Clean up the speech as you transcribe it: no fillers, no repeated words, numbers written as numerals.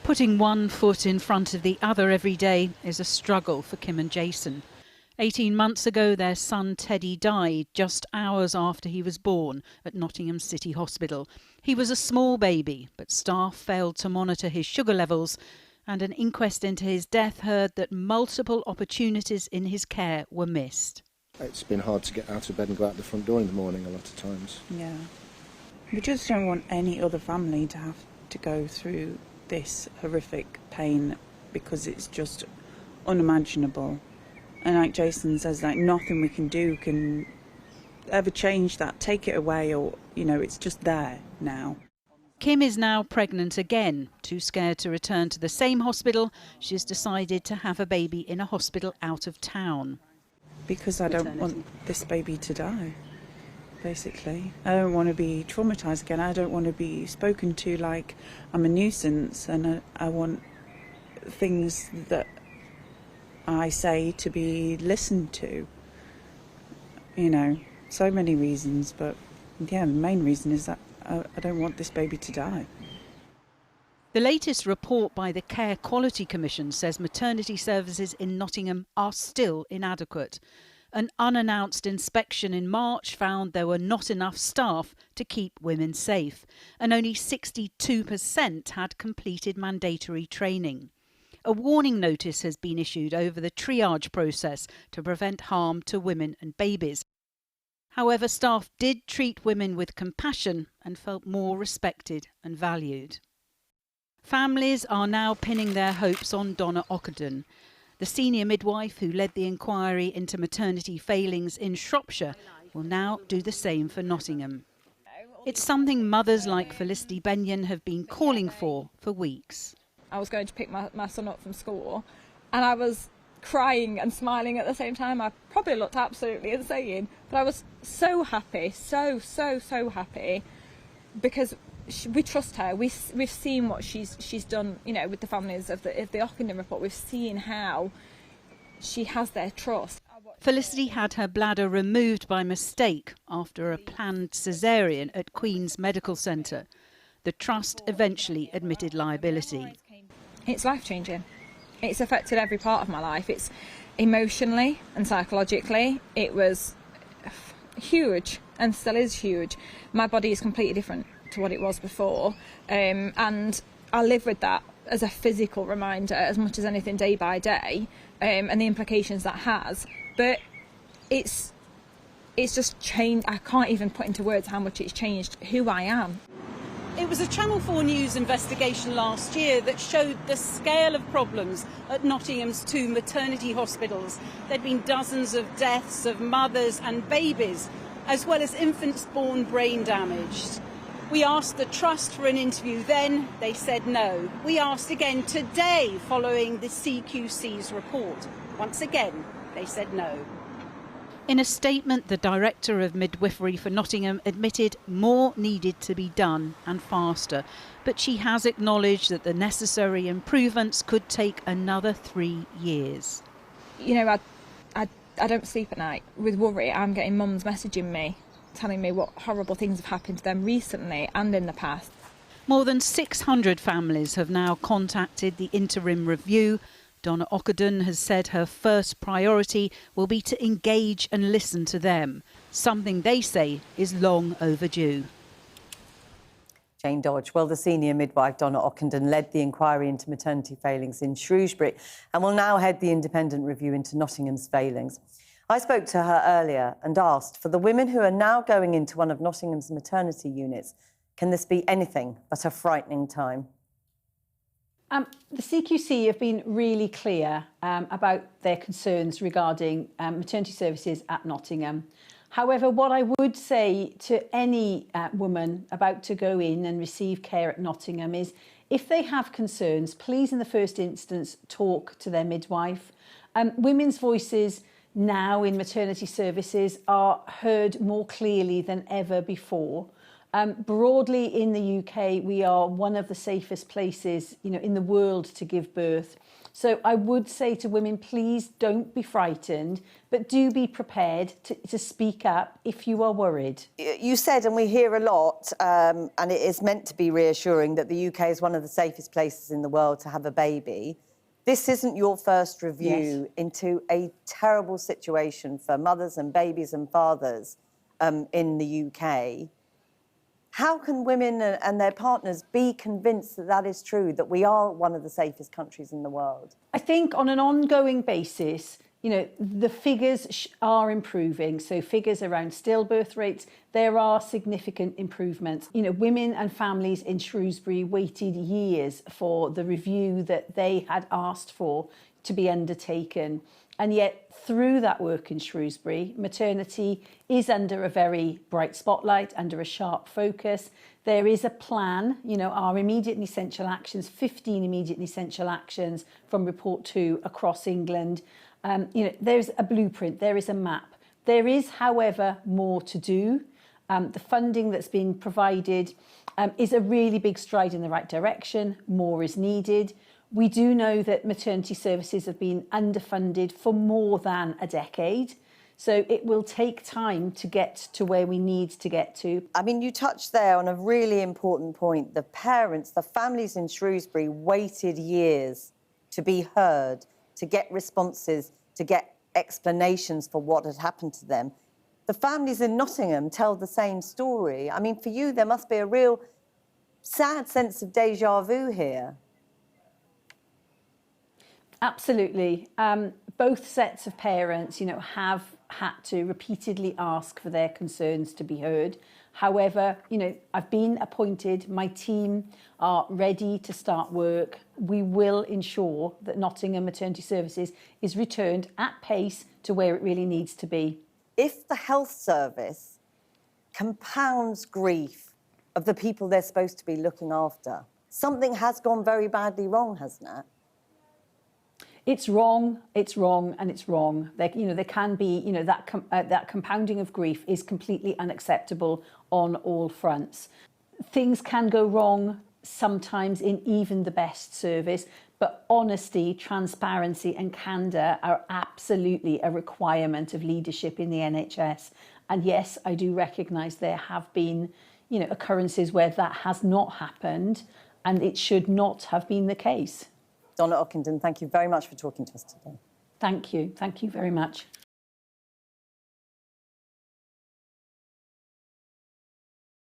Putting one foot in front of the other every day is a struggle for Kim and Jason. 18 months ago, their son Teddy died just hours after he was born at Nottingham City Hospital. He was a small baby, but staff failed to monitor his sugar levels, and an inquest into his death heard that multiple opportunities in his care were missed. It's been hard to get out of bed and go out the front door in the morning a lot of times. Yeah. We just don't want any other family to have to go through this horrific pain, because it's just unimaginable. And like Jason says, like, nothing we can do can ever change that, take it away, or, you know, it's just there now. Kim is now pregnant again. Too scared to return to the same hospital, she's decided to have a baby in a hospital out of town. Because I don't want this baby to die, basically. I don't want to be traumatised again. I don't want to be spoken to like I'm a nuisance, and I want things that I say to be listened to. You know, so many reasons, but yeah, the main reason is that I don't want this baby to die. The latest report by the Care Quality Commission says maternity services in Nottingham are still inadequate. An unannounced inspection in March found there were not enough staff to keep women safe, and only 62% had completed mandatory training. A warning notice has been issued over the triage process to prevent harm to women and babies. However, staff did treat women with compassion and felt more respected and valued. Families are now pinning their hopes on Donna Ockenden. The senior midwife who led the inquiry into maternity failings in Shropshire will now do the same for Nottingham. It's something mothers like Felicity Benyon have been calling for weeks. I was going to pick my son up from school, and I was crying and smiling at the same time. I probably looked absolutely insane, but I was so happy, so happy, because we trust her. We've seen what she's done, you know, with the families of the Ockenden report. We've seen how she has their trust. Felicity had her bladder removed by mistake after a planned caesarean at Queen's Medical Centre. The trust eventually admitted liability. It's life-changing. It's affected every part of my life. It's emotionally and psychologically. It was huge and still is huge. My body is completely different to what it was before, and I live with that as a physical reminder as much as anything, day by day, and the implications that has. But it's just changed. I can't even put into words how much it's changed who I am. It was a Channel 4 News investigation last year that showed the scale of problems at Nottingham's two maternity hospitals. There'd been dozens of deaths of mothers and babies, as well as infants born brain damaged. We asked the Trust for an interview then, they said no. We asked again today following the CQC's report. Once again, they said no. In a statement, the Director of Midwifery for Nottingham admitted more needed to be done and faster, but she has acknowledged that the necessary improvements could take another 3 years. You know, I don't sleep at night with worry. I'm getting mums messaging me, telling me what horrible things have happened to them recently and in the past. More than 600 families have now contacted the interim review. Donna Ockenden has said her first priority will be to engage and listen to them, something they say is long overdue. Jane Dodge. Well, the senior midwife, Donna Ockenden, led the inquiry into maternity failings in Shrewsbury and will now head the independent review into Nottingham's failings. I spoke to her earlier and asked, for the women who are now going into one of Nottingham's maternity units, can this be anything but a frightening time? The CQC have been really clear about their concerns regarding maternity services at Nottingham. However, what I would say to any woman about to go in and receive care at Nottingham is, if they have concerns, please in the first instance talk to their midwife. Women's voices now in maternity services are heard more clearly than ever before. Broadly in the UK, we are one of the safest places, in the world to give birth. So I would say to women, please don't be frightened, but do be prepared to speak up if you are worried. You said, and we hear a lot, and it is meant to be reassuring, that the UK is one of the safest places in the world to have a baby. This isn't your first review into a terrible situation for mothers and babies and fathers in the UK. How can women and their partners be convinced that that is true, that we are one of the safest countries in the world? I think on an ongoing basis, the figures are improving. So figures around stillbirth rates, there are significant improvements. Women and families in Shrewsbury waited years for the review that they had asked for to be undertaken. And yet, through that work in Shrewsbury, maternity is under a very bright spotlight, under a sharp focus. There is a plan, our immediate and essential actions, 15 immediate and essential actions from Report 2 across England. There's a blueprint, there is a map. There is, however, more to do. The funding that's been provided is a really big stride in the right direction. More is needed. We do know that maternity services have been underfunded for more than a decade. So it will take time to get to where we need to get to. I mean, you touched there on a really important point. The parents, the families in Shrewsbury waited years to be heard, to get responses, to get explanations for what had happened to them. The families in Nottingham tell the same story. I mean, for you, there must be a real sad sense of déjà vu here. Absolutely. Both sets of parents, have had to repeatedly ask for their concerns to be heard. However, I've been appointed, my team are ready to start work. We will ensure that Nottingham Maternity Services is returned at pace to where it really needs to be. If the health service compounds grief of the people they're supposed to be looking after, something has gone very badly wrong, hasn't it? It's wrong, and it's wrong. There can be, that compounding of grief is completely unacceptable on all fronts. Things can go wrong sometimes in even the best service, but honesty, transparency and candour are absolutely a requirement of leadership in the NHS. And yes, I do recognise there have been, occurrences where that has not happened, and it should not have been the case. Donna Ockenden, thank you very much for talking to us today. Thank you very much.